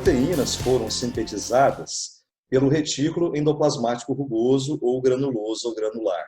proteínas foram sintetizadas pelo retículo endoplasmático rugoso ou granuloso ou granular.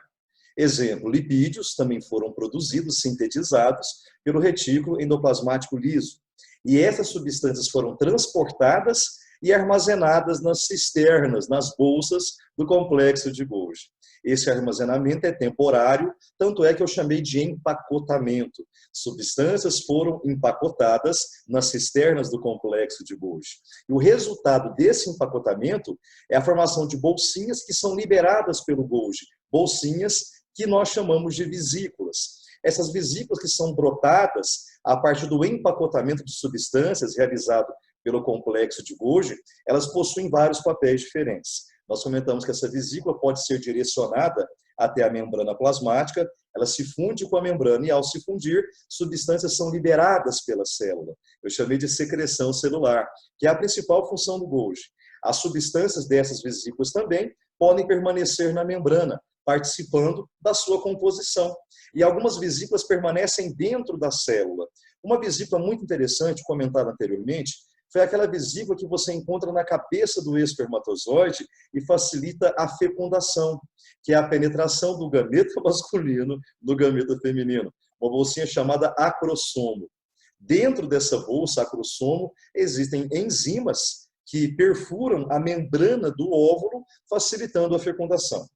Exemplo, lipídios também foram produzidos, sintetizados pelo retículo endoplasmático liso. E essas substâncias foram transportadas e armazenadas nas cisternas, nas bolsas do complexo de Golgi. Esse armazenamento é temporário, tanto é que eu chamei de empacotamento. Substâncias foram empacotadas nas cisternas do complexo de Golgi. E o resultado desse empacotamento é a formação de bolsinhas que são liberadas pelo Golgi, bolsinhas que nós chamamos de vesículas. Essas vesículas que são brotadas a partir do empacotamento de substâncias realizado pelo complexo de Golgi, elas possuem vários papéis diferentes. Nós comentamos que essa vesícula pode ser direcionada até a membrana plasmática, ela se funde com a membrana e, ao se fundir, substâncias são liberadas pela célula. Eu chamei de secreção celular, que é a principal função do Golgi. As substâncias dessas vesículas também podem permanecer na membrana, participando da sua composição. E algumas vesículas permanecem dentro da célula. Uma vesícula muito interessante, comentada anteriormente, foi aquela vesícula que você encontra na cabeça do espermatozoide e facilita a fecundação, que é a penetração do gameta masculino no gameta feminino. Uma bolsinha chamada acrossomo. Dentro dessa bolsa, acrossomo, existem enzimas que perfuram a membrana do óvulo, facilitando a fecundação.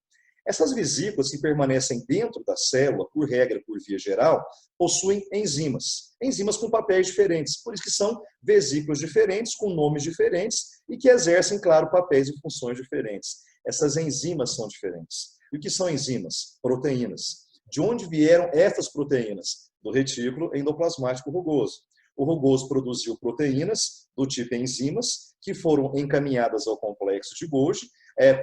Essas vesículas que permanecem dentro da célula, por regra, por via geral, possuem enzimas. Enzimas com papéis diferentes, por isso que são vesículas diferentes, com nomes diferentes e que exercem, claro, papéis e funções diferentes. Essas enzimas são diferentes. E o que são enzimas? Proteínas. De onde vieram essas proteínas? Do retículo endoplasmático rugoso. O rugoso produziu proteínas do tipo enzimas, que foram encaminhadas ao complexo de Golgi,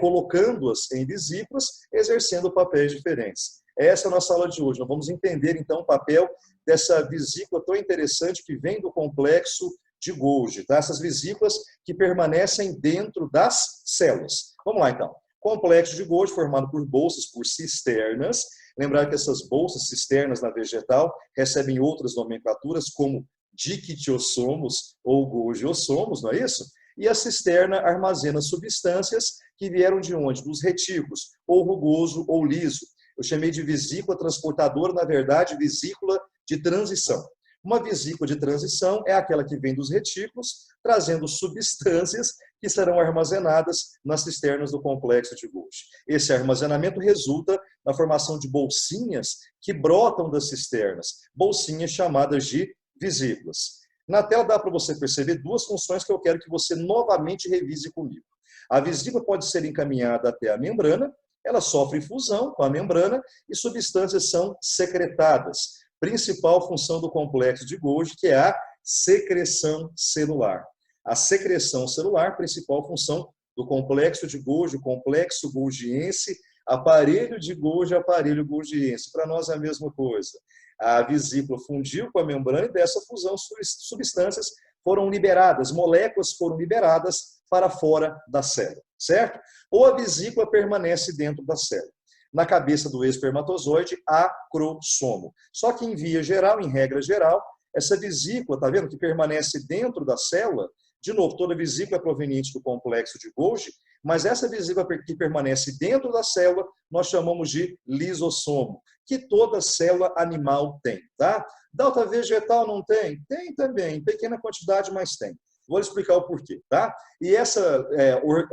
colocando-as em vesículas, exercendo papéis diferentes. Essa é a nossa aula de hoje. Nós vamos entender, então, o papel dessa vesícula tão interessante que vem do complexo de Golgi. Tá? Essas vesículas que permanecem dentro das células. Vamos lá, então. Complexo de Golgi formado por bolsas, por cisternas. Lembrar que essas bolsas, cisternas na vegetal, recebem outras nomenclaturas, como dictiossomos ou golgiossomos, não é isso? E a cisterna armazena substâncias que vieram de onde? Dos retículos, ou rugoso ou liso. Eu chamei de vesícula transportadora, na verdade, vesícula de transição. Uma vesícula de transição é aquela que vem dos retículos, trazendo substâncias que serão armazenadas nas cisternas do complexo de Golgi. Esse armazenamento resulta na formação de bolsinhas que brotam das cisternas, bolsinhas chamadas de vesículas. Na tela dá para você perceber duas funções que eu quero que você novamente revise comigo. A vesícula pode ser encaminhada até a membrana, ela sofre fusão com a membrana e substâncias são secretadas. Principal função do complexo de Golgi, que é a secreção celular. A secreção celular, principal função do complexo de Golgi, complexo golgiense, aparelho de Golgi, aparelho golgiense. Para nós é a mesma coisa. A vesícula fundiu com a membrana e dessa fusão substâncias foram liberadas, moléculas foram liberadas para fora da célula, certo? Ou a vesícula permanece dentro da célula. Na cabeça do espermatozoide, acrossomo. Só que em via geral, em regra geral, essa vesícula, tá vendo, que permanece dentro da célula, de novo, toda vesícula é proveniente do complexo de Golgi, mas essa vesícula que permanece dentro da célula, nós chamamos de lisossomo, que toda célula animal tem, tá? Delta vegetal não tem? Tem também, em pequena quantidade, mas tem. Vou explicar o porquê, tá? E essa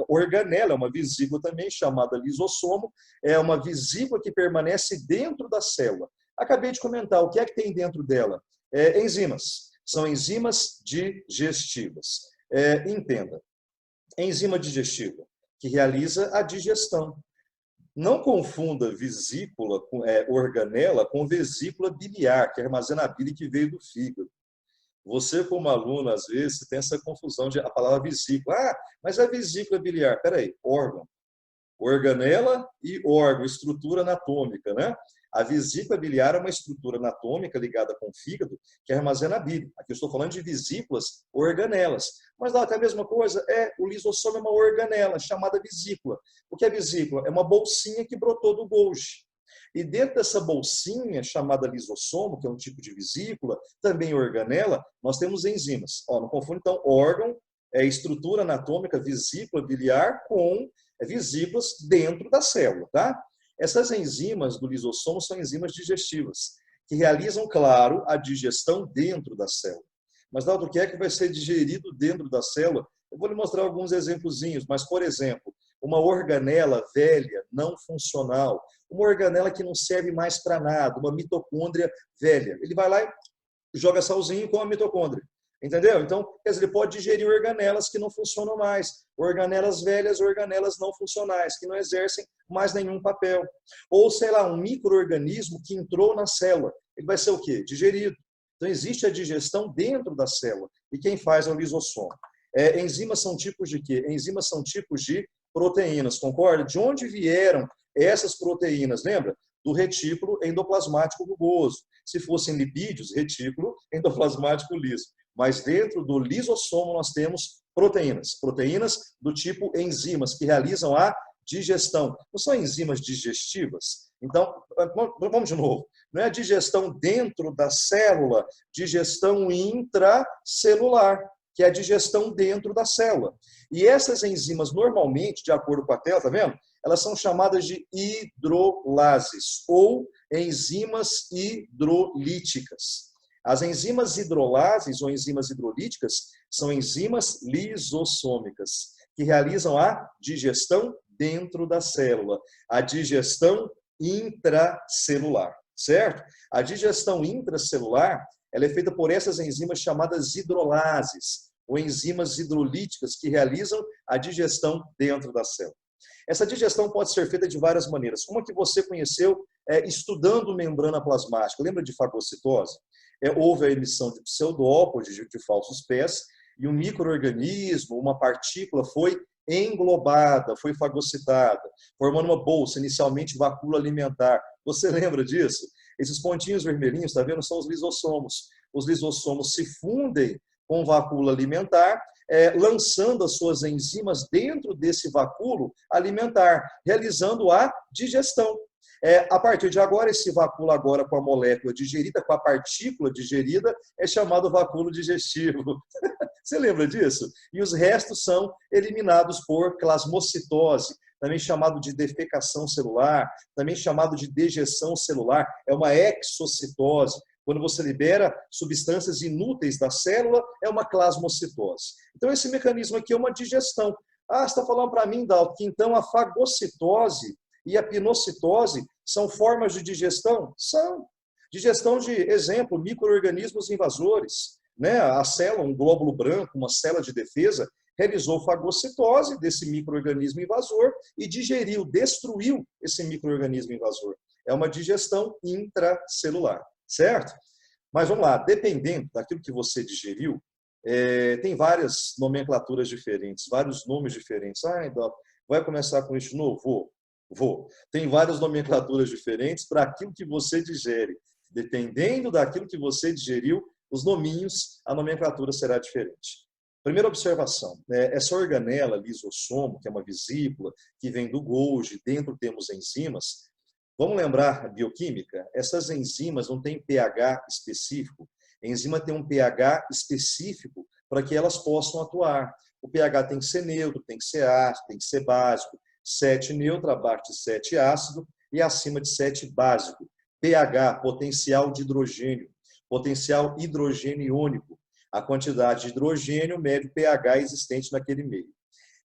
organela, uma vesícula também chamada lisossomo, é uma vesícula que permanece dentro da célula. Acabei de comentar, o que é que tem dentro dela? Enzimas. São enzimas digestivas. Entenda, enzima digestiva, que realiza a digestão. Não confunda vesícula, organela, com vesícula biliar, que armazena a bile que veio do fígado. Você, como aluno, às vezes, tem essa confusão de a palavra vesícula. Ah, mas a vesícula biliar, espera aí, órgão. Organela e órgão, estrutura anatômica, né? A vesícula biliar é uma estrutura anatômica ligada com o fígado que armazena a bile. Aqui eu estou falando de vesículas organelas. Mas lá até a mesma coisa, o lisossomo é uma organela chamada vesícula. O que é vesícula? É uma bolsinha que brotou do Golgi. E dentro dessa bolsinha chamada lisossomo, que é um tipo de vesícula, também organela, nós temos enzimas. Não confunde então órgão estrutura anatômica, vesícula biliar com vesículas dentro da célula, tá? Essas enzimas do lisossomo são enzimas digestivas, que realizam, claro, a digestão dentro da célula. Mas, Dalton, o que é que vai ser digerido dentro da célula? Eu vou lhe mostrar alguns exemplozinhos, mas, por exemplo, uma organela velha, não funcional, uma organela que não serve mais para nada, uma mitocôndria velha. Ele vai lá e joga salzinho com a mitocôndria. Entendeu? Então, quer dizer, ele pode digerir organelas que não funcionam mais, organelas velhas, organelas não funcionais, que não exercem mais nenhum papel. Ou, sei lá, um micro-organismo que entrou na célula. Ele vai ser o quê? Digerido. Então, existe a digestão dentro da célula. E quem faz é o lisossomo. Enzimas são tipos de quê? Enzimas são tipos de proteínas, concorda? De onde vieram essas proteínas? Lembra? Do retículo endoplasmático rugoso. Se fossem lipídios, retículo endoplasmático liso. Mas dentro do lisossomo nós temos proteínas. Proteínas do tipo enzimas, que realizam a digestão. Não são enzimas digestivas? Então, vamos de novo. Não é a digestão dentro da célula, digestão intracelular, que é a digestão dentro da célula. E essas enzimas, normalmente, de acordo com a tela, tá vendo? Elas são chamadas de hidrolases, ou enzimas hidrolíticas. As enzimas hidrolases ou enzimas hidrolíticas são enzimas lisossômicas, que realizam a digestão dentro da célula, a digestão intracelular, certo? A digestão intracelular, ela é feita por essas enzimas chamadas hidrolases, ou enzimas hidrolíticas, que realizam a digestão dentro da célula. Essa digestão pode ser feita de várias maneiras. Uma que você conheceu estudando membrana plasmática. Lembra de fagocitose? Houve a emissão de pseudópodes, de falsos pés, e um micro-organismo, uma partícula, foi englobada, foi fagocitada, formando uma bolsa, inicialmente vacúola alimentar. Você lembra disso? Esses pontinhos vermelhinhos, está vendo? São os lisossomos. Os lisossomos se fundem com vacúola alimentar, lançando as suas enzimas dentro desse vacúolo alimentar, realizando a digestão. A partir de agora, esse vacúolo agora com a molécula digerida, com a partícula digerida, é chamado vacúolo digestivo. Você lembra disso? E os restos são eliminados por plasmocitose, também chamado de defecação celular, também chamado de dejeção celular, é uma exocitose. Quando você libera substâncias inúteis da célula, é uma plasmocitose. Então, esse mecanismo aqui é uma digestão. Você está falando para mim, Dalton, que então a fagocitose e a pinocitose são formas de digestão? São. Digestão de, exemplo, micro-organismos invasores. Né? A célula, um glóbulo branco, uma célula de defesa, realizou fagocitose desse micro-organismo invasor e digeriu, destruiu esse micro-organismo invasor. É uma digestão intracelular, certo? Mas vamos lá, dependendo daquilo que você digeriu, tem várias nomenclaturas diferentes, vários nomes diferentes. Então, vai começar com isso de novo? Vou. Tem várias nomenclaturas diferentes para aquilo que você digere. Dependendo daquilo que você digeriu, os nominhos, a nomenclatura será diferente. Primeira observação, essa organela lisossomo, que é uma vesícula, que vem do Golgi, dentro temos enzimas. Vamos lembrar a bioquímica? Essas enzimas não têm pH específico. A enzima tem um pH específico para que elas possam atuar. O pH tem que ser neutro, tem que ser ácido, tem que ser básico. 7 neutro, abaixo de 7 ácido e acima de 7 básico. pH, potencial de hidrogênio. Potencial hidrogênio iônico. A quantidade de hidrogênio mede o pH existente naquele meio.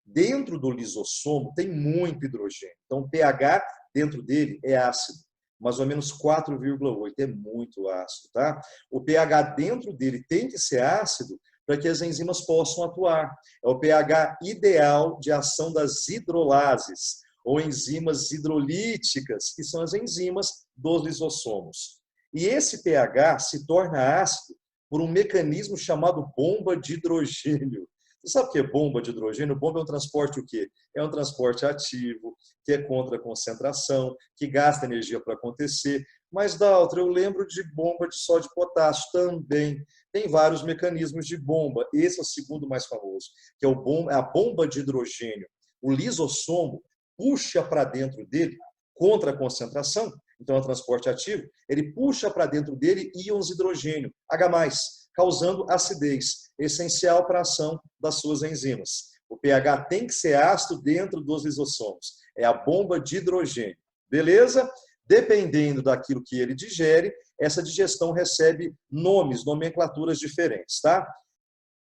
Dentro do lisossomo tem muito hidrogênio. Então, o pH dentro dele é ácido. Mais ou menos 4,8. É muito ácido, tá? O pH dentro dele tem que ser ácido para que as enzimas possam atuar. É o pH ideal de ação das hidrolases, ou enzimas hidrolíticas, que são as enzimas dos lisossomos. E esse pH se torna ácido por um mecanismo chamado bomba de hidrogênio. Você sabe o que é bomba de hidrogênio? Bomba é um transporte o quê? É um transporte ativo, que é contra a concentração, que gasta energia para acontecer. Mas, Daltro, eu lembro de bomba de sódio e potássio também. Tem vários mecanismos de bomba. Esse é o segundo mais famoso, que é a bomba de hidrogênio. O lisossomo puxa para dentro dele, contra a concentração, então é um transporte ativo, ele puxa para dentro dele íons de hidrogênio, H+, causando acidez, essencial para a ação das suas enzimas. O pH tem que ser ácido dentro dos lisossomos. É a bomba de hidrogênio. Beleza? Dependendo daquilo que ele digere, essa digestão recebe nomes, nomenclaturas diferentes, tá?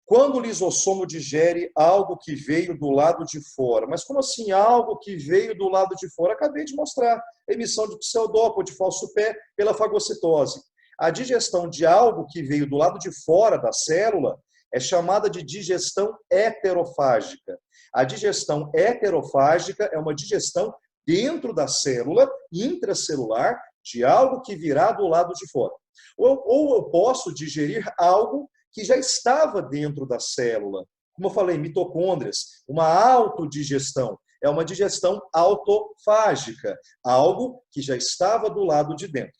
Quando o lisossomo digere algo que veio do lado de fora, mas como assim algo que veio do lado de fora? Acabei de mostrar, emissão de pseudópode, falso pé, pela fagocitose. A digestão de algo que veio do lado de fora da célula é chamada de digestão heterofágica. A digestão heterofágica é uma digestão dentro da célula, intracelular, de algo que virá do lado de fora. Ou eu posso digerir algo que já estava dentro da célula. Como eu falei, mitocôndrias, uma autodigestão. É uma digestão autofágica, algo que já estava do lado de dentro.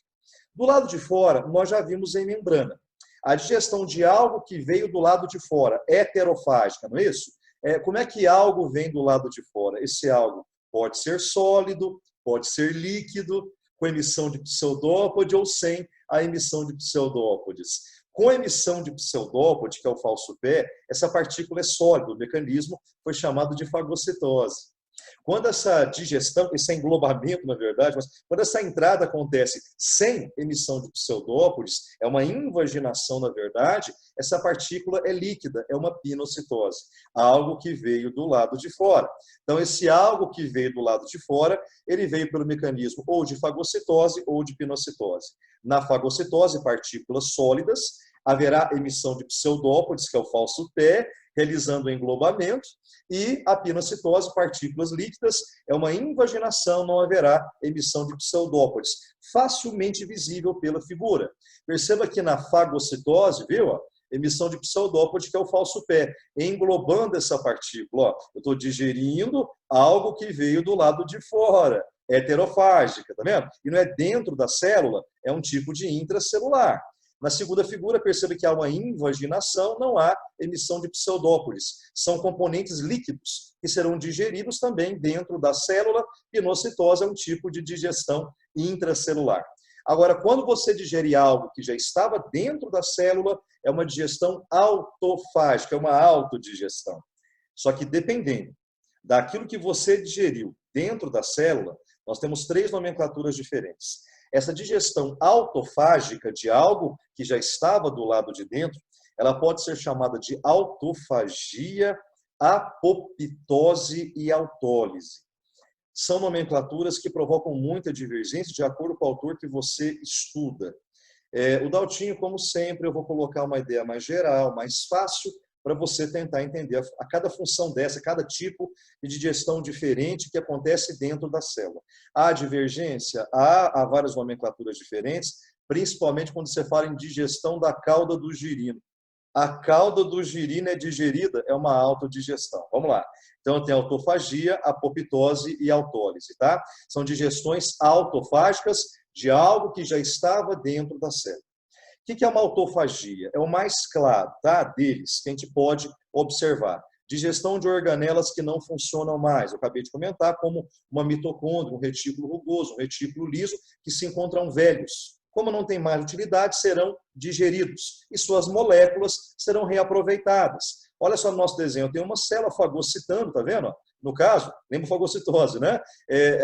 Do lado de fora, nós já vimos em membrana. A digestão de algo que veio do lado de fora, heterofágica, não é isso? Como é que algo vem do lado de fora? Esse algo pode ser sólido, pode ser líquido, com emissão de pseudópode ou sem a emissão de pseudópodes. Com a emissão de pseudópode, que é o falso pé, essa partícula é sólida, o mecanismo foi chamado de fagocitose. Quando essa digestão, esse englobamento, na verdade, mas quando essa entrada acontece sem emissão de pseudópodes, é uma invaginação, na verdade, essa partícula é líquida, é uma pinocitose, algo que veio do lado de fora. Então, esse algo que veio do lado de fora, ele veio pelo mecanismo ou de fagocitose ou de pinocitose. Na fagocitose, partículas sólidas, haverá emissão de pseudópodes, que é o falso pé, realizando o englobamento, e a pinocitose, partículas líquidas, é uma invaginação, não haverá emissão de pseudópodes, facilmente visível pela figura. Perceba que na fagocitose, viu? Emissão de pseudópode, que é o falso pé, englobando essa partícula. Ó, eu estou digerindo algo que veio do lado de fora, heterofágica, tá vendo? E não é dentro da célula, é um tipo de intracelular. Na segunda figura, perceba que há uma invaginação, não há emissão de pseudópodes. São componentes líquidos que serão digeridos também dentro da célula. Pinocitose é um tipo de digestão intracelular. Agora, quando você digere algo que já estava dentro da célula, é uma digestão autofágica, é uma autodigestão. Só que dependendo daquilo que você digeriu dentro da célula, nós temos 3 nomenclaturas diferentes. Essa digestão autofágica de algo que já estava do lado de dentro, ela pode ser chamada de autofagia, apoptose e autólise. São nomenclaturas que provocam muita divergência de acordo com o autor que você estuda. O Daltinho, como sempre, eu vou colocar uma ideia mais geral, mais fácil, para você tentar entender a cada função dessa, cada tipo de digestão diferente que acontece dentro da célula. Há divergência, há várias nomenclaturas diferentes, principalmente quando você fala em digestão da cauda do girino. A cauda do girino é digerida, é uma autodigestão. Vamos lá. Então, tem autofagia, apoptose e autólise, tá? São digestões autofágicas de algo que já estava dentro da célula. O que é uma autofagia? É o mais claro, tá, deles, que a gente pode observar. Digestão de organelas que não funcionam mais. Eu acabei de comentar, como uma mitocôndria, um retículo rugoso, um retículo liso, que se encontram velhos. Como não tem mais utilidade, serão digeridos e suas moléculas serão reaproveitadas. Olha só no nosso desenho, tem uma célula fagocitando, tá vendo? No caso, lembra fagocitose, né?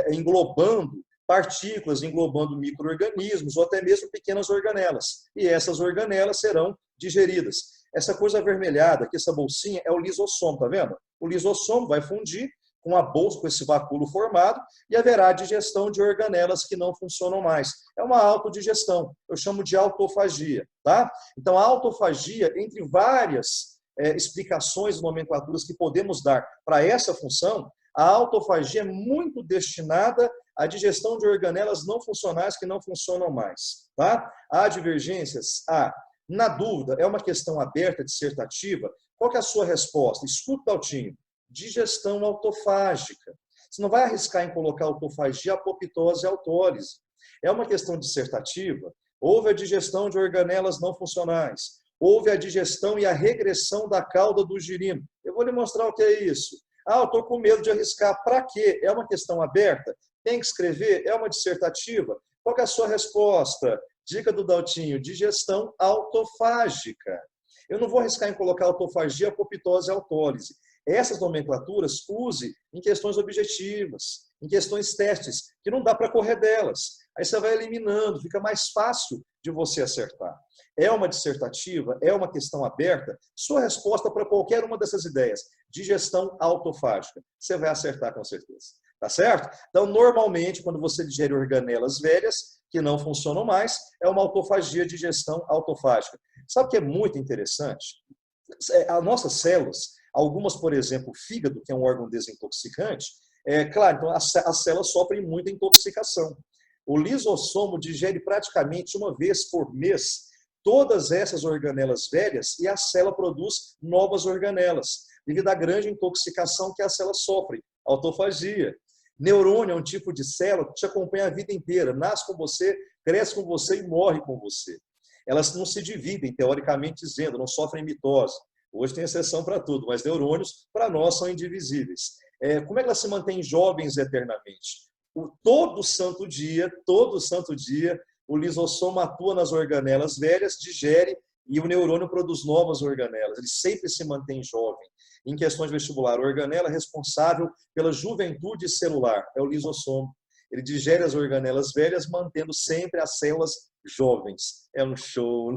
Englobando partículas, englobando micro-organismos ou até mesmo pequenas organelas. E essas organelas serão digeridas. Essa coisa avermelhada aqui, essa bolsinha, é o lisossomo, tá vendo? O lisossomo vai fundir com a bolsa, com esse vacúolo formado, e haverá digestão de organelas que não funcionam mais. É uma autodigestão, eu chamo de autofagia, tá? Então, a autofagia, entre várias explicações e nomenclaturas que podemos dar para essa função, a autofagia é muito destinada à digestão de organelas não funcionais que não funcionam mais, tá? Há divergências? Há. Na dúvida, é uma questão aberta, dissertativa, qual que é a sua resposta? Escuta, Daltinho. Digestão autofágica. Você não vai arriscar em colocar autofagia, apoptose e autólise. É uma questão dissertativa. Houve a digestão de organelas não funcionais. Houve a digestão e a regressão da cauda do girino. Eu vou lhe mostrar o que é isso. Eu estou com medo de arriscar. Para quê? É uma questão aberta? Tem que escrever? É uma dissertativa? Qual que é a sua resposta? Dica do Daltinho, digestão autofágica. Eu não vou arriscar em colocar autofagia, apoptose e autólise. Essas nomenclaturas use em questões objetivas, em questões testes, que não dá para correr delas. Aí você vai eliminando, fica mais fácil de você acertar. É uma dissertativa? É uma questão aberta? Sua resposta para qualquer uma dessas ideias, digestão autofágica, você vai acertar com certeza. Tá certo? Então, normalmente, quando você digere organelas velhas, que não funcionam mais, é uma autofagia, digestão autofágica. Sabe o que é muito interessante? As nossas células, algumas, por exemplo, o fígado, que é um órgão desintoxicante, claro, então as células sofrem muita intoxicação. O lisossomo digere praticamente uma vez por mês todas essas organelas velhas e a célula produz novas organelas, devido à grande intoxicação que a célula sofre, autofagia. Neurônio é um tipo de célula que te acompanha a vida inteira, nasce com você, cresce com você e morre com você. Elas não se dividem, teoricamente dizendo, não sofrem mitose. Hoje tem exceção para tudo, mas neurônios, para nós, são indivisíveis. Como é que elas se mantêm jovens eternamente? Todo santo dia, o lisossomo atua nas organelas velhas, digere e o neurônio produz novas organelas. Ele sempre se mantém jovem. Em questões vestibular, a organela responsável pela juventude celular é o lisossomo. Ele digere as organelas velhas, mantendo sempre as células jovens. É um show.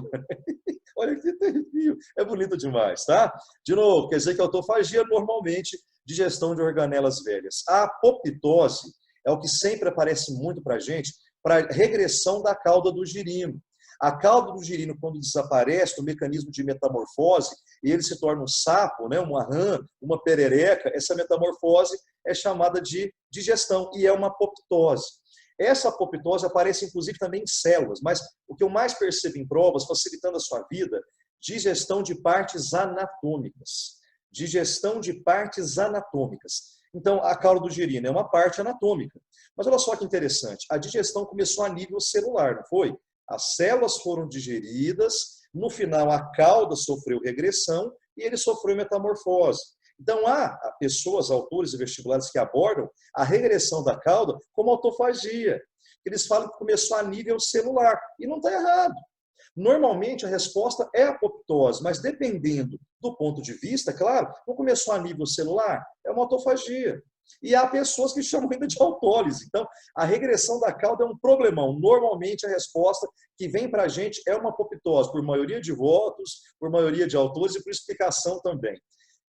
Olha que terrível. É bonito demais, tá? De novo, quer dizer que a autofagia normalmente digestão de organelas velhas. A apoptose é o que sempre aparece muito para a gente, para regressão da cauda do girino. A cauda do girino, quando desaparece, o mecanismo de metamorfose, e ele se torna um sapo, né, uma rã, uma perereca, essa metamorfose é chamada de digestão e é uma apoptose. Essa apoptose aparece, inclusive, também em células, mas o que eu mais percebo em provas, facilitando a sua vida, digestão de partes anatômicas. Digestão de partes anatômicas. Então, a cauda do girino é uma parte anatômica. Mas olha só que interessante, a digestão começou a nível celular, não foi? As células foram digeridas, no final a cauda sofreu regressão e ele sofreu metamorfose. Então, há pessoas, autores e vestibulares que abordam a regressão da cauda como autofagia. Eles falam que começou a nível celular, e não está errado. Normalmente, a resposta é apoptose, mas dependendo do ponto de vista, claro, não começou a nível celular, é uma autofagia. E há pessoas que chamam ainda de autólise. Então, a regressão da cauda é um problemão. Normalmente, a resposta que vem para a gente é uma apoptose, por maioria de votos, por maioria de autores e por explicação também.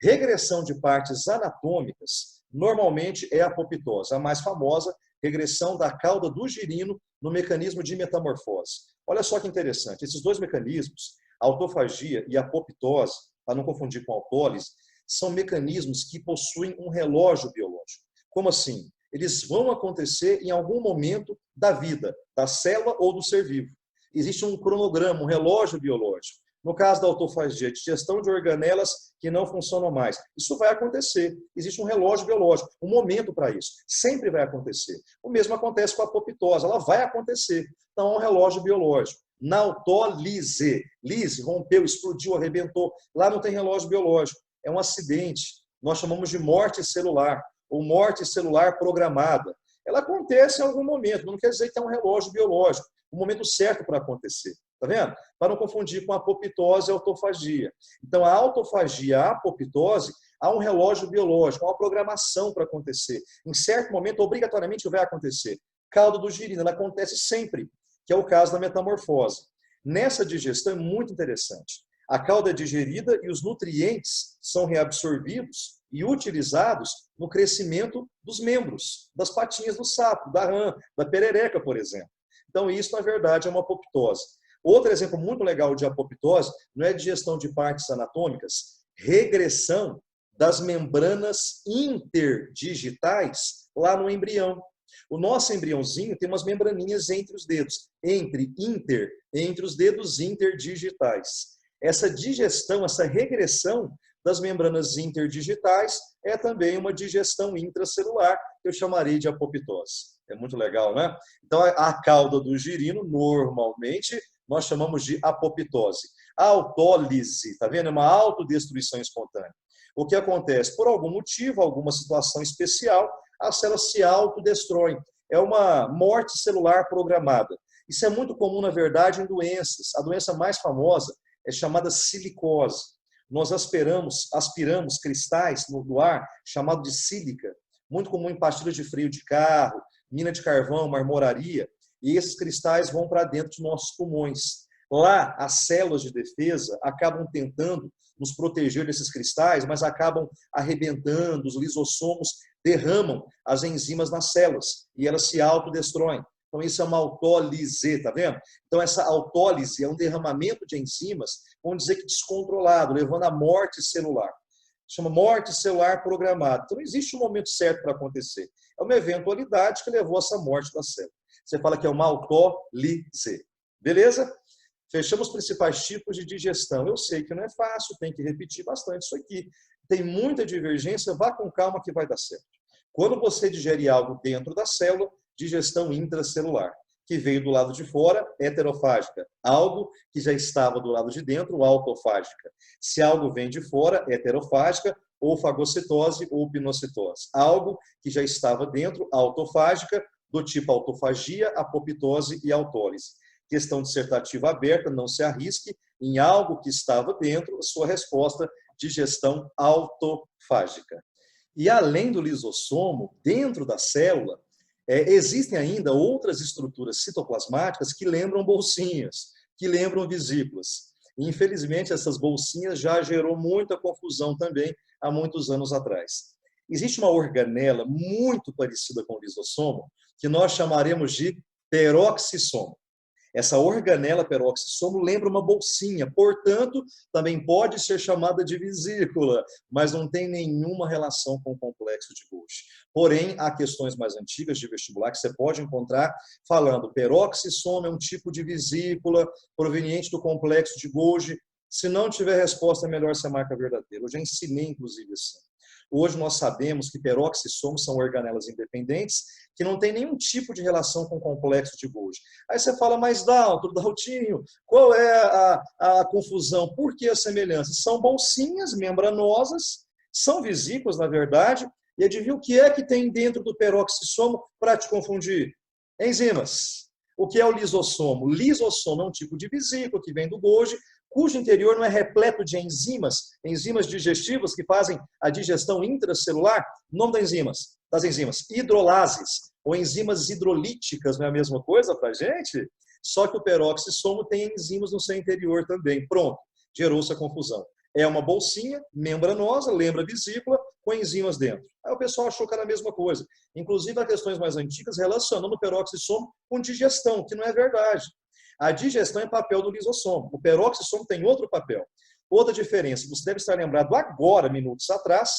Regressão de partes anatômicas, normalmente é a apoptose. A mais famosa, regressão da cauda do girino no mecanismo de metamorfose. Olha só que interessante, esses dois mecanismos, a autofagia e a apoptose, para não confundir com a autólise, são mecanismos que possuem um relógio biológico. Como assim? Eles vão acontecer em algum momento da vida, da célula ou do ser vivo. Existe um cronograma, um relógio biológico. No caso da autofagia, digestão de organelas que não funcionam mais. Isso vai acontecer. Existe um relógio biológico, um momento para isso. Sempre vai acontecer. O mesmo acontece com a apoptose. Ela vai acontecer. Então, é um relógio biológico. Na autólise, lise, rompeu, explodiu, arrebentou. Lá não tem relógio biológico. É um acidente. Nós chamamos de morte celular, ou morte celular programada. Ela acontece em algum momento, não quer dizer que é um relógio biológico. O momento certo para acontecer. Tá vendo? Para não confundir com a apoptose e a autofagia. Então, a autofagia, a apoptose, há um relógio biológico, há uma programação para acontecer. Em certo momento, obrigatoriamente vai acontecer. Cauda do girino, ela acontece sempre, que é o caso da metamorfose. Nessa digestão é muito interessante. A cauda é digerida e os nutrientes são reabsorvidos e utilizados no crescimento dos membros, das patinhas do sapo, da rã, da perereca, por exemplo. Então, isso, na verdade, é uma apoptose. Outro exemplo muito legal de apoptose não é digestão de partes anatômicas, regressão das membranas interdigitais lá no embrião. O nosso embriãozinho tem umas membraninhas entre os dedos, entre os dedos interdigitais. Essa digestão, essa regressão das membranas interdigitais é também uma digestão intracelular, que eu chamarei de apoptose. É muito legal, né? Então, a cauda do girino, normalmente, nós chamamos de apoptose. A autólise, tá vendo? É uma autodestruição espontânea. O que acontece? Por algum motivo, alguma situação especial, as células se autodestroem. É uma morte celular programada. Isso é muito comum, na verdade, em doenças. A doença mais famosa é chamada silicose. Nós aspiramos cristais no ar, chamado de sílica, muito comum em pastilhas de freio de carro, mina de carvão, marmoraria, e esses cristais vão para dentro de nossos pulmões. Lá, as células de defesa acabam tentando nos proteger desses cristais, mas acabam arrebentando, os lisossomos derramam as enzimas nas células e elas se autodestroem. Então, isso é uma autólise, tá vendo? Então, essa autólise é um derramamento de enzimas, vamos dizer que descontrolado, levando à morte celular. Chama morte celular programada. Então, não existe um momento certo para acontecer. É uma eventualidade que levou a essa morte da célula. Você fala que é uma autólise. Beleza? Fechamos os principais tipos de digestão. Eu sei que não é fácil, tem que repetir bastante isso aqui. Tem muita divergência, vá com calma que vai dar certo. Quando você digere algo dentro da célula, digestão intracelular, que veio do lado de fora, heterofágica. Algo que já estava do lado de dentro, autofágica. Se algo vem de fora, heterofágica, ou fagocitose ou pinocitose. Algo que já estava dentro, autofágica, do tipo autofagia, apoptose e autólise. Questão dissertativa aberta, não se arrisque em algo que estava dentro, sua resposta, digestão autofágica. E além do lisossomo, dentro da célula, existem ainda outras estruturas citoplasmáticas que lembram bolsinhas, que lembram vesículas. E, infelizmente, essas bolsinhas já gerou muita confusão também há muitos anos atrás. Existe uma organela muito parecida com o lisossomo, que nós chamaremos de peroxissomo. Essa organela peroxissomo lembra uma bolsinha, portanto, também pode ser chamada de vesícula, mas não tem nenhuma relação com o complexo de Golgi. Porém, há questões mais antigas de vestibular que você pode encontrar falando peroxissomo é um tipo de vesícula proveniente do complexo de Golgi. Se não tiver resposta, é melhor ser marca verdadeira. Eu já ensinei, inclusive, assim. Hoje nós sabemos que peroxissomos são organelas independentes que não tem nenhum tipo de relação com o complexo de Golgi. Aí você fala, mas Daltinho, qual é a confusão? Por que a semelhança? São bolsinhas membranosas, são vesículas, na verdade, e adivinha o que é que tem dentro do peroxissomo para te confundir? Enzimas. O que é o lisossomo? Lisossomo é um tipo de vesícula que vem do Golgi, cujo interior não é repleto de enzimas digestivas que fazem a digestão intracelular. O nome das enzimas, hidrolases, ou enzimas hidrolíticas, não é a mesma coisa para a gente? Só que o peroxissomo tem enzimas no seu interior também. Pronto, gerou-se a confusão. É uma bolsinha membranosa, lembra vesícula, com enzimas dentro. Aí o pessoal achou que era a mesma coisa. Inclusive, há questões mais antigas relacionando o peroxissomo com digestão, que não é verdade. A digestão é papel do lisossomo. O peroxissomo tem outro papel. Outra diferença, você deve estar lembrado agora, minutos atrás,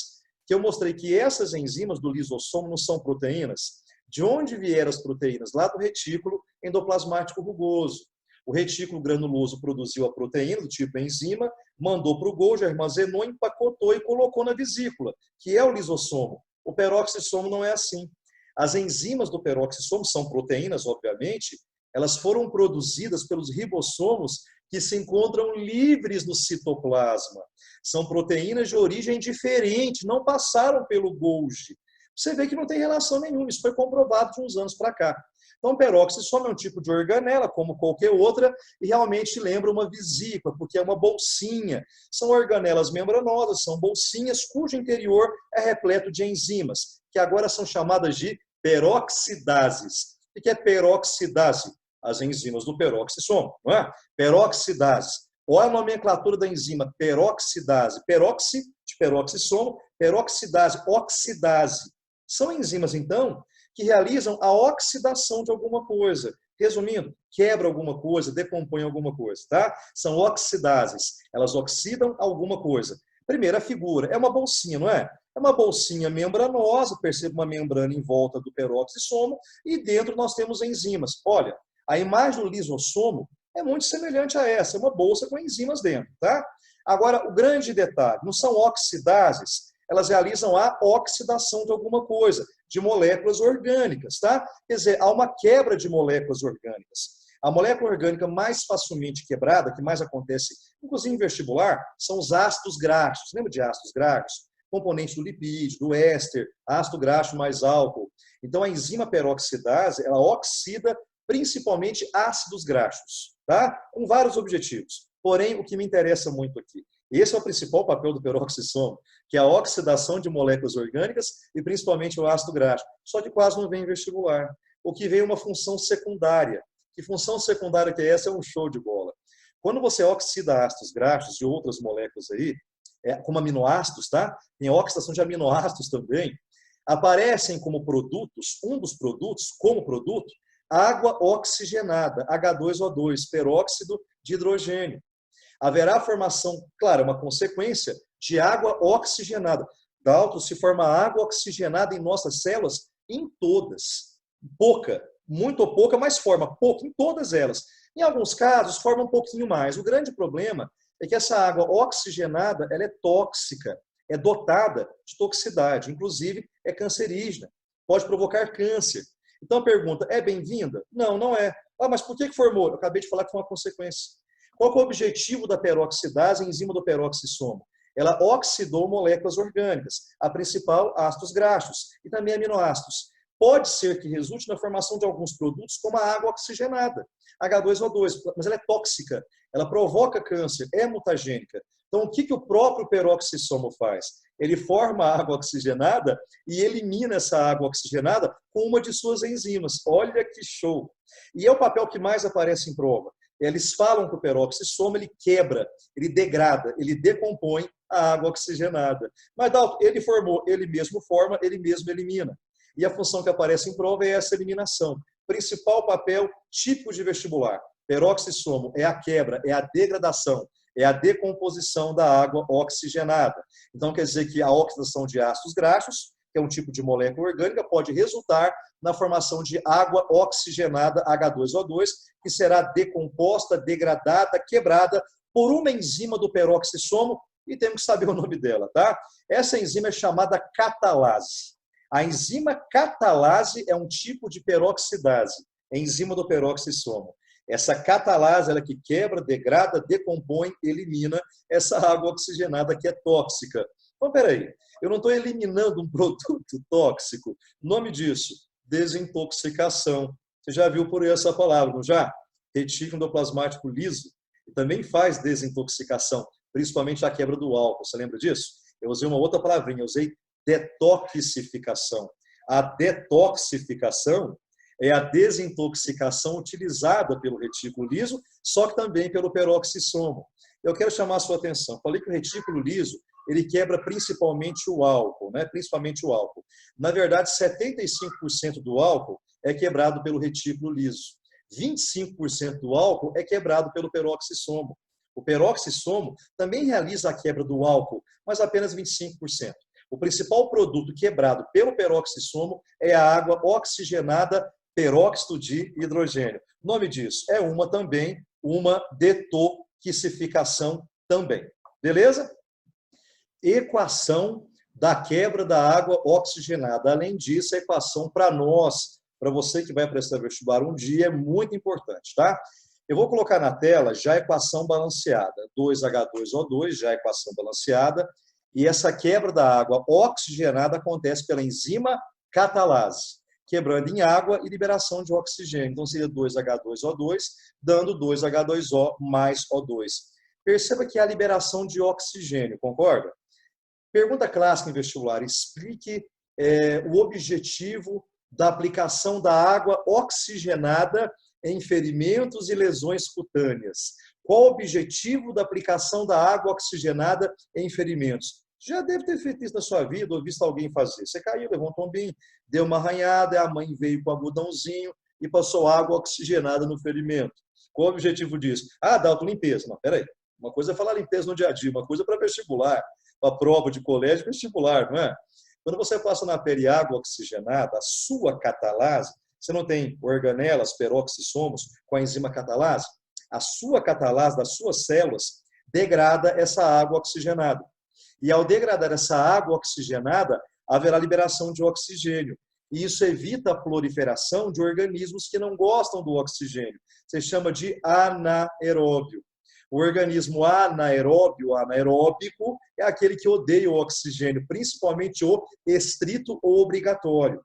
que eu mostrei que essas enzimas do lisossomo não são proteínas. De onde vieram as proteínas? Lá do retículo endoplasmático rugoso. O retículo granuloso produziu a proteína do tipo enzima, mandou para o Golgi, armazenou, empacotou e colocou na vesícula, que é o lisossomo. O peroxissomo não é assim. As enzimas do peroxissomo são proteínas, obviamente, elas foram produzidas pelos ribossomos que se encontram livres no citoplasma. São proteínas de origem diferente, não passaram pelo Golgi. Você vê que não tem relação nenhuma, isso foi comprovado de uns anos para cá. Então, o peroxissomo é um tipo de organela, como qualquer outra, e realmente lembra uma vesícula, porque é uma bolsinha. São organelas membranosas, são bolsinhas cujo interior é repleto de enzimas, que agora são chamadas de peroxidases. O que é peroxidase? As enzimas do peroxissomo, não é? Peroxidase. Olha a nomenclatura da enzima peroxidase. Peroxi, de peroxissomo, peroxidase, oxidase. São enzimas, então, que realizam a oxidação de alguma coisa. Resumindo, quebra alguma coisa, decompõe alguma coisa, tá? São oxidases. Elas oxidam alguma coisa. Primeira figura, é uma bolsinha, não é? É uma bolsinha membranosa, perceba uma membrana em volta do peroxissomo, e dentro nós temos enzimas. Olha, a imagem do lisossomo é muito semelhante a essa, é uma bolsa com enzimas dentro, tá? Agora, o grande detalhe, não são oxidases, elas realizam a oxidação de alguma coisa, de moléculas orgânicas, tá? Quer dizer, há uma quebra de moléculas orgânicas. A molécula orgânica mais facilmente quebrada, que mais acontece, inclusive em vestibular, são os ácidos graxos. Lembra de ácidos graxos? Componente do lipídio, do éster, ácido graxo mais álcool. Então, a enzima peroxidase, ela oxida principalmente ácidos graxos, tá? Com vários objetivos. Porém, o que me interessa muito aqui, esse é o principal papel do peroxisomo, que é a oxidação de moléculas orgânicas e principalmente o ácido graxo. Só que quase não vem em vestibular. O que vem é uma função secundária. Que função secundária que é essa? É um show de bola. Quando você oxida ácidos graxos e outras moléculas aí, como aminoácidos, tá? Tem oxidação de aminoácidos também, aparecem como produtos, um dos produtos, como produto, água oxigenada, H2O2, peróxido de hidrogênio. Haverá formação, claro, uma consequência de água oxigenada. Dalton, se forma água oxigenada em nossas células? Em todas. Pouca, muito pouca, mas forma pouco em todas elas. Em alguns casos, forma um pouquinho mais. O grande problema é que essa água oxigenada ela é tóxica, é dotada de toxicidade, inclusive é cancerígena, pode provocar câncer. Então a pergunta, é bem-vinda? Não, não é. Ah, mas por que formou? Eu acabei de falar que foi uma consequência. Qual é o objetivo da peroxidase, enzima do peroxisomo? Ela oxidou moléculas orgânicas, a principal, ácidos graxos e também aminoácidos. Pode ser que resulte na formação de alguns produtos, como a água oxigenada, H2O2, mas ela é tóxica, ela provoca câncer, é mutagênica. Então, o que o próprio peroxisomo faz? Ele forma a água oxigenada e elimina essa água oxigenada com uma de suas enzimas. Olha que show! E é o papel que mais aparece em prova. Eles falam que o peroxisomo ele quebra, ele degrada, ele decompõe a água oxigenada. Mas, Dalton, ele formou, ele mesmo forma, ele mesmo elimina. E a função que aparece em prova é essa eliminação. Principal papel típico de vestibular. Peroxisomo é a quebra, é a degradação, é a decomposição da água oxigenada. Então, quer dizer que a oxidação de ácidos graxos, que é um tipo de molécula orgânica, pode resultar na formação de água oxigenada H2O2, que será decomposta, degradada, quebrada por uma enzima do peroxisomo, e temos que saber o nome dela, tá? Essa enzima é chamada catalase. A enzima catalase é um tipo de peroxidase, é enzima do peroxisomo. Essa catalase, ela que quebra, degrada, decompõe, elimina essa água oxigenada que é tóxica. Então, peraí, eu não estou eliminando um produto tóxico. O nome disso, desintoxicação. Você já viu por essa palavra, não já? Retículo endoplasmático liso. E também faz desintoxicação, principalmente a quebra do álcool. Você lembra disso? Eu usei uma outra palavrinha, eu usei detoxificação. A detoxificação é a desintoxicação utilizada pelo retículo liso, só que também pelo peroxisomo. Eu quero chamar a sua atenção. Falei que o retículo liso ele quebra principalmente o álcool, né? Principalmente o álcool. Na verdade, 75% do álcool é quebrado pelo retículo liso. 25% do álcool é quebrado pelo peroxisomo. O peroxisomo também realiza a quebra do álcool, mas apenas 25%. O principal produto quebrado pelo peroxisomo é a água oxigenada peróxido de hidrogênio. O nome disso é uma detoxificação também. Beleza? Equação da quebra da água oxigenada. Além disso, a equação para nós, para você que vai prestar vestibular um dia, é muito importante, tá? Eu vou colocar na tela já a equação balanceada. 2H2O2, já a equação balanceada. E essa quebra da água oxigenada acontece pela enzima catalase, quebrando em água e liberação de oxigênio. Então, seria 2H2O2, dando 2H2O mais O2. Perceba que é a liberação de oxigênio, concorda? Pergunta clássica em vestibular, explique o objetivo da aplicação da água oxigenada em ferimentos e lesões cutâneas. Qual o objetivo da aplicação da água oxigenada em ferimentos? Já deve ter feito isso na sua vida ou visto alguém fazer. Você caiu, levou um tombinho, deu uma arranhada, a mãe veio com um algodãozinho e passou água oxigenada no ferimento. Qual o objetivo disso? Ah, Dalton, limpeza. Não, peraí. Uma coisa é falar limpeza no dia a dia, uma coisa é para vestibular, para prova de colégio vestibular, não é? Quando você passa na pele água oxigenada, a sua catalase, você não tem organelas, peroxissomos com a enzima catalase? A sua catalase das suas células degrada essa água oxigenada. E ao degradar essa água oxigenada, haverá liberação de oxigênio. E isso evita a proliferação de organismos que não gostam do oxigênio. Você chama de anaeróbio. O organismo anaeróbio, anaeróbico, é aquele que odeia o oxigênio, principalmente o estrito ou obrigatório.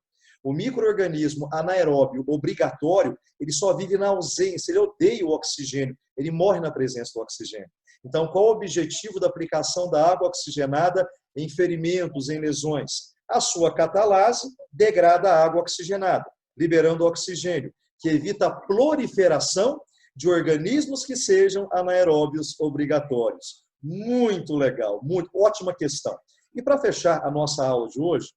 O micro-organismo anaeróbio obrigatório, ele só vive na ausência, ele odeia o oxigênio, ele morre na presença do oxigênio. Então, qual o objetivo da aplicação da água oxigenada em ferimentos, em lesões? A sua catalase degrada a água oxigenada, liberando oxigênio, que evita a proliferação de organismos que sejam anaeróbios obrigatórios. Muito legal, muito ótima questão. E para fechar a nossa aula de hoje,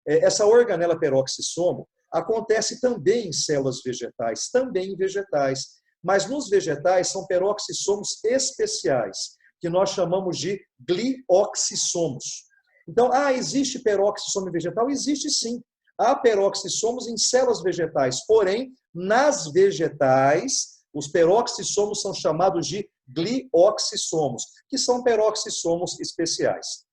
essa organela peroxissomo acontece também em células vegetais, também em vegetais, mas nos vegetais são peroxissomos especiais, que nós chamamos de glioxissomos. Então, existe peroxissomo vegetal? Existe sim. Há peroxissomos em células vegetais, porém, nas vegetais, os peroxissomos são chamados de glioxissomos, que são peroxissomos especiais.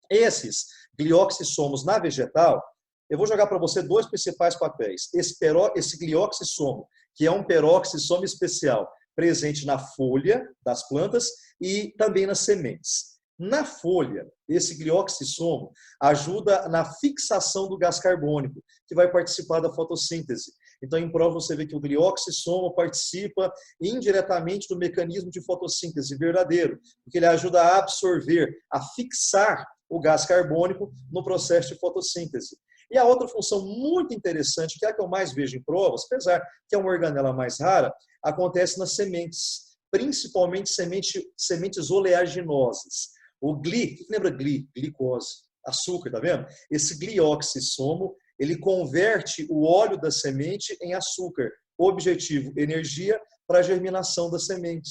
Esses glioxissomos na vegetal, eu vou jogar para você dois principais papéis. Esse glioxissomo, que é um peroxissomo especial, presente na folha das plantas e também nas sementes. Na folha, esse glioxissomo ajuda na fixação do gás carbônico, que vai participar da fotossíntese. Então, em prova, você vê que o glioxissomo participa indiretamente do mecanismo de fotossíntese verdadeiro, porque ele ajuda a absorver, a fixar o gás carbônico no processo de fotossíntese. E a outra função muito interessante, que é a que eu mais vejo em provas, apesar que é uma organela mais rara, acontece nas sementes, principalmente sementes oleaginosas. O gli, o que lembra gli? Glicose, açúcar, tá vendo? Esse glioxissomo, ele converte o óleo da semente em açúcar. Objetivo, energia para a germinação da semente.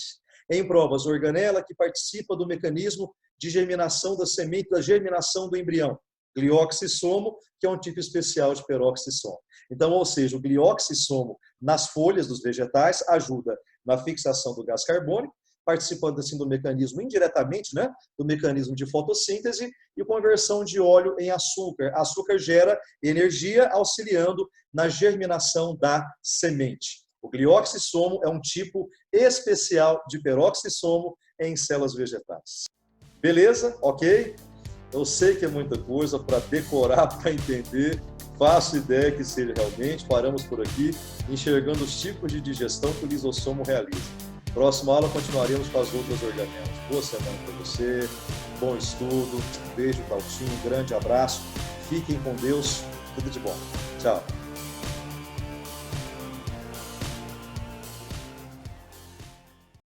Em provas, organela que participa do mecanismo de germinação da semente, da germinação do embrião. Glioxissomo, que é um tipo especial de peroxissomo. Então, ou seja, o glioxissomo nas folhas dos vegetais ajuda na fixação do gás carbônico, participando assim do mecanismo indiretamente, né, do mecanismo de fotossíntese e conversão de óleo em açúcar. Açúcar gera energia auxiliando na germinação da semente. O glioxissomo é um tipo especial de peroxissomo em células vegetais. Beleza? Ok? Eu sei que é muita coisa para decorar, para entender. Faço ideia que seja realmente. Paramos por aqui, enxergando os tipos de digestão que o lisossomo realiza. Próxima aula continuaremos com as outras organelas. Boa semana para você, bom estudo, beijo, Taltinho, grande abraço, fiquem com Deus, tudo de bom. Tchau.